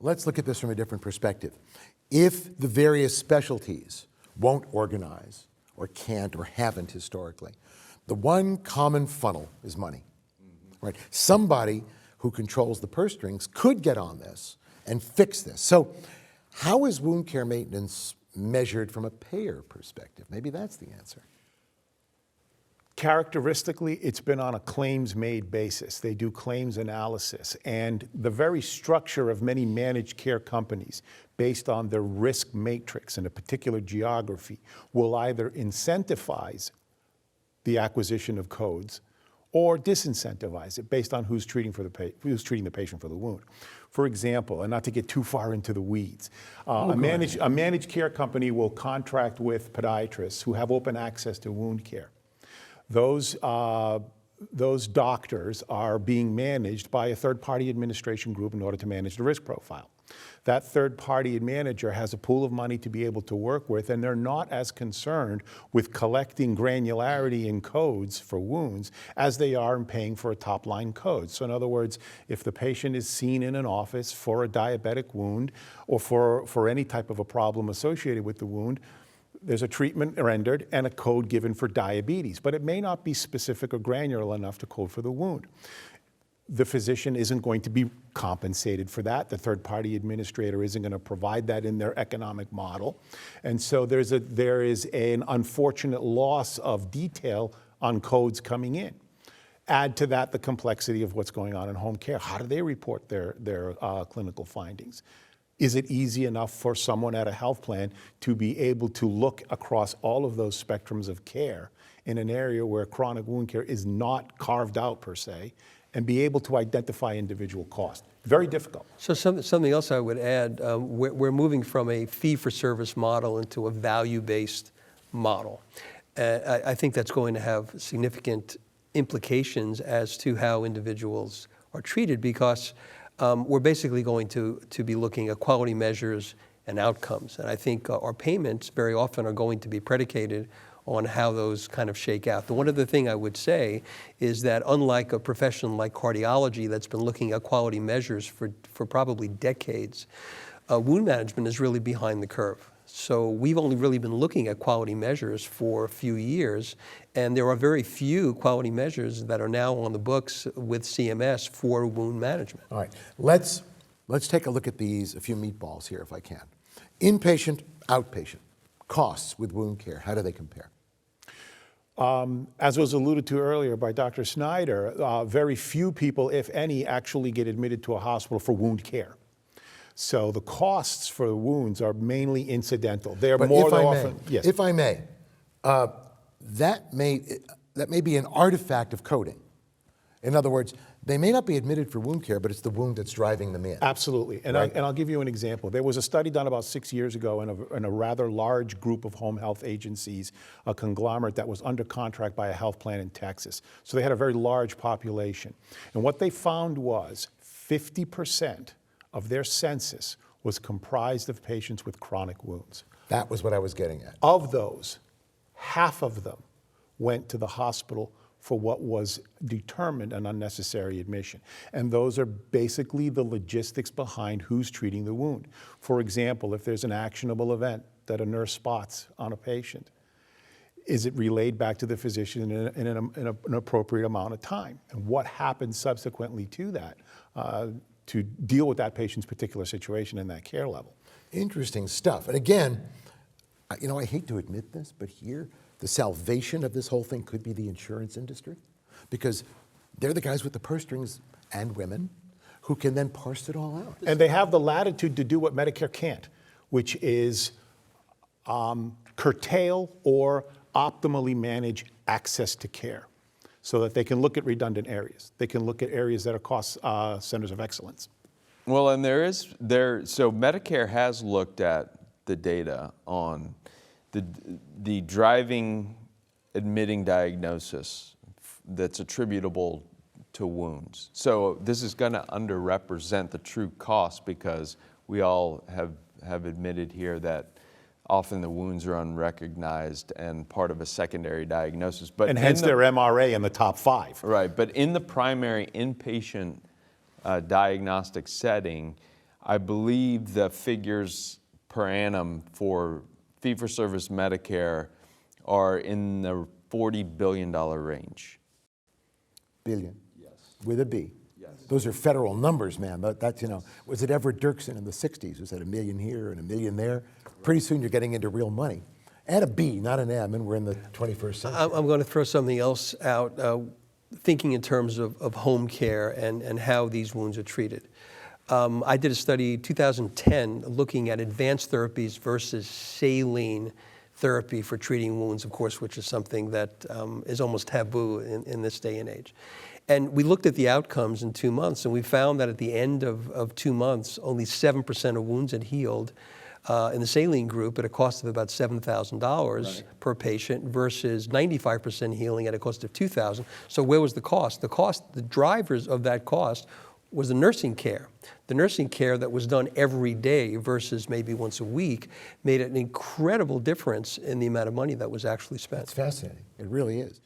let's look at this from a different perspective. If the various specialties won't organize, or can't, or haven't historically, the one common funnel is money, right? Somebody who controls the purse strings could get on this and fix this. So how is wound care maintenance measured from a payer perspective? Maybe that's the answer. Characteristically, it's been on a claims-made basis. They do claims analysis, and the very structure of many managed care companies, based on their risk matrix in a particular geography, will either incentivize the acquisition of codes or disincentivize it based on who's treating the patient for the wound. For example, and not to get too far into the weeds, a managed care company will contract with podiatrists who have open access to wound care. Those doctors are being managed by a third-party administration group in order to manage the risk profile. That third-party manager has a pool of money to be able to work with, and they're not as concerned with collecting granularity in codes for wounds as they are in paying for a top-line code. So in other words, if the patient is seen in an office for a diabetic wound or for any type of a problem associated with the wound, there's a treatment rendered and a code given for diabetes, but it may not be specific or granular enough to code for the wound. The physician isn't going to be compensated for that. The third-party administrator isn't going to provide that in their economic model. And so there is an unfortunate loss of detail on codes coming in. Add to that the complexity of what's going on in home care. How do they report their clinical findings? Is it easy enough for someone at a health plan to be able to look across all of those spectrums of care in an area where chronic wound care is not carved out per se, and be able to identify individual costs? Very difficult. So something else I would add, we're moving from a fee-for-service model into a value-based model. I think that's going to have significant implications as to how individuals are treated, because we're basically going to be looking at quality measures and outcomes. And I think our payments very often are going to be predicated on how those kind of shake out. The one other thing I would say is that unlike a profession like cardiology that's been looking at quality measures for probably decades, wound management is really behind the curve. So we've only really been looking at quality measures for a few years, and there are very few quality measures that are now on the books with CMS for wound management. All right, let's take a look at these, a few meatballs here if I can. Inpatient, outpatient, costs with wound care, how do they compare? As was alluded to earlier by Dr. Snyder, very few people, if any, actually get admitted to a hospital for wound care. So the costs for the wounds are mainly incidental. They're but more if I often. may, Yes. If I may, that may be an artifact of coding. In other words, they may not be admitted for wound care, but it's the wound that's driving them in. Absolutely. And, right? I'll give you an example. There was a study done about 6 years ago in a rather large group of home health agencies, a conglomerate that was under contract by a health plan in Texas. So they had a very large population. And what they found was 50% of their census was comprised of patients with chronic wounds. That was what I was getting at. Of those, half of them went to the hospital for what was determined an unnecessary admission. And those are basically the logistics behind who's treating the wound. For example, if there's an actionable event that a nurse spots on a patient, is it relayed back to the physician in an appropriate amount of time? And what happens subsequently to that to deal with that patient's particular situation and that care level? Interesting stuff. And again, you know, I hate to admit this, but here, the salvation of this whole thing could be the insurance industry, because they're the guys with the purse strings, and women, who can then parse it all out. And they have the latitude to do what Medicare can't, which is curtail or optimally manage access to care, so that they can look at redundant areas. They can look at areas that are cost centers of excellence. Well, and so Medicare has looked at the data on the driving admitting diagnosis that's attributable to wounds. So this is going to underrepresent the true cost, because we all have admitted here that often the wounds are unrecognized and part of a secondary diagnosis. But and hence their MRA in the top 5. Right, but in the primary inpatient diagnostic setting, I believe the figures per annum for fee-for-service Medicare are in the $40 billion range. Billion. Yes. With a B. Yes. Those are federal numbers, man. That's, was it Everett Dirksen in the 60s? Was that $1 million here and $1 million there? Pretty soon you're getting into real money. Add a B, not an M, and we're in the 21st century. I'm going to throw something else out, thinking in terms of home care and how these wounds are treated. I did a study 2010 looking at advanced therapies versus saline therapy for treating wounds, of course, which is something that is almost taboo in this day and age. And we looked at the outcomes in 2 months, and we found that at the end of 2 months, only 7% of wounds had healed in the saline group at a cost of about $7,000 per patient versus 95% healing at a cost of $2,000. So where was the cost? The drivers of that cost was the nursing care. The nursing care that was done every day versus maybe once a week made an incredible difference in the amount of money that was actually spent. It's fascinating. It really is.